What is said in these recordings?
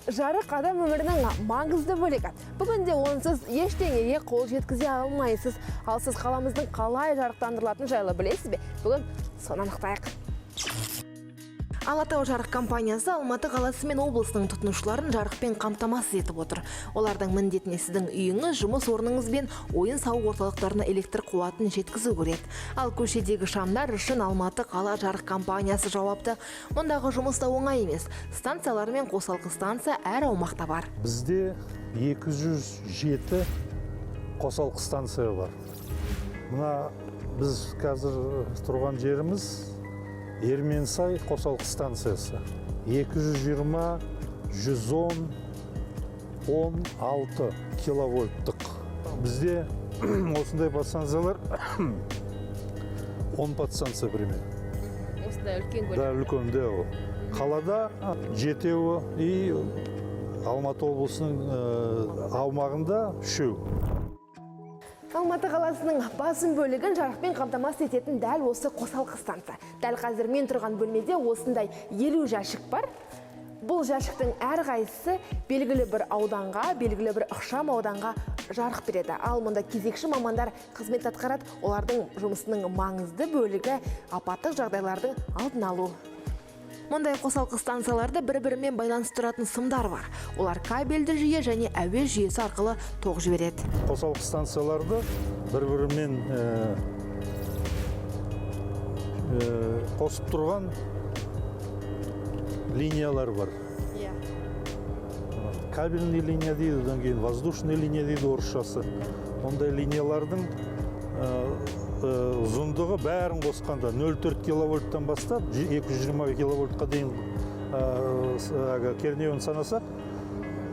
Жарық адам өмірінің маңызды бөлігі. Бүгінде онсыз ештеңеге қол жеткізе алмайсыз. Ал сіз қаламыздың қалай жарықтандырылатыны жайлы білесіз бе? Бүгін соны анықтайық. Алатау жарық компаниясы Алматы қаласы мен облысының тұтынушыларын жарықпен қамтамасыз етіп отыр. Олардың міндетіне сіздің үйіңіз, жұмыс орныңыз бен ойын-сауық орталықтарына электр қуатын жеткізу көреді. Ал көшедегі шамдар үшін Алматы қала жарық компаниясы жауапты. Ондағы жұмыс та оңай емес. Станциялар мен қосалқы станция әр аумақта бар. Бізде 207 қосалқы станция бар. Мына біз қазір тұрған жеріміз Ерменсай қосалқы станциясы. 220, 110, 16 киловольттық. Бізде осындай подстанциялар 10 подстанция примерно. Осындай үлкен көлем. Да, үлкен, да. Қалада жетеуі и Алматы облысының аумағында үшеу. Алматы қаласының басым бөлігін жарықпен қамтамасыз ететін дәл осы қосалқы станция. Дәл қазір мен тұрған бөлмеде осындай 50 жәшік бар. Бұл жәшіктің әр қайсысы белгілі бір ауданға, белгілі бір ықшам ауданға жарық береді. Ал мұнда кезекші мамандар қызмет атқарады. Олардың жұмысының маңызды бөлігі апаттық жағдайлардың алдын алу. Мұндай қосалқы станцияларда бір-бірімен байланыстыратын сымдар бар. Олар кабельді жүйе және әуе жүйесі арқылы тоқ жібереді. Қосалқы станцияларды бір-бірімен қосып тұрған линиялар бар. Кабельный линия дейді, одан кейін воздушный линия дейді орысшасы. Ондай линиялардың ұзындығы бәрін қосқанда 0,4 киловольттан бастап 220 киловольтқа дейін кернеуін санасақ,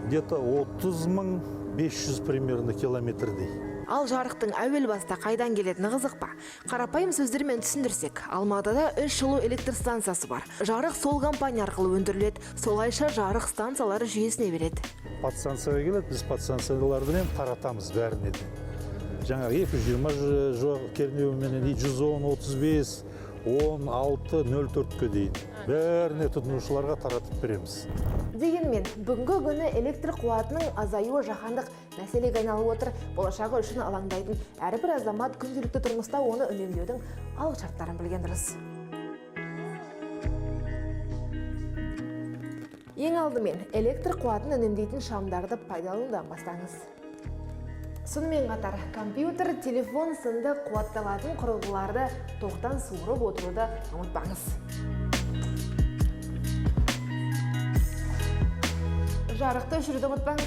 где-то 30.500 примерно километрдей. Ал жарықтың әуел баста қайдан келетіні қызық па? Қарапайым сөздермен түсіндірсек, Алматыда 3 жылу электр станциясы бар. Жарық сол компания арқылы өндіріледі. Солайша жарық станциялары жүйесіне береді. Подстанцияға келеді, біз подстанциялардан таратамыз бәріне де. Жаңағы 220 кернеуімен 110, 35, 16, 04-ке дейін. Бәріне тұтынушыларға таратып береміз. Дегенмен, бүгінгі күні электр қуатының азаюы жаһандық мәселеге айналып отыр. Болашағы үшін алаңдайтын әрбір азамат күнделікті тұрмыста оны үнемдеудің алғы шарттарын білген дұрыс. Ең алдымен электр қуатын үнемдейтін шамдарды пайдаланудан бастаңыз. Сонымен қатар, компьютер, телефон сынды қуатталатын құрылғыларды тоқтан суырып отыруды ұмытпаңыз. Жарықты өшіруді ұмытпаңыз.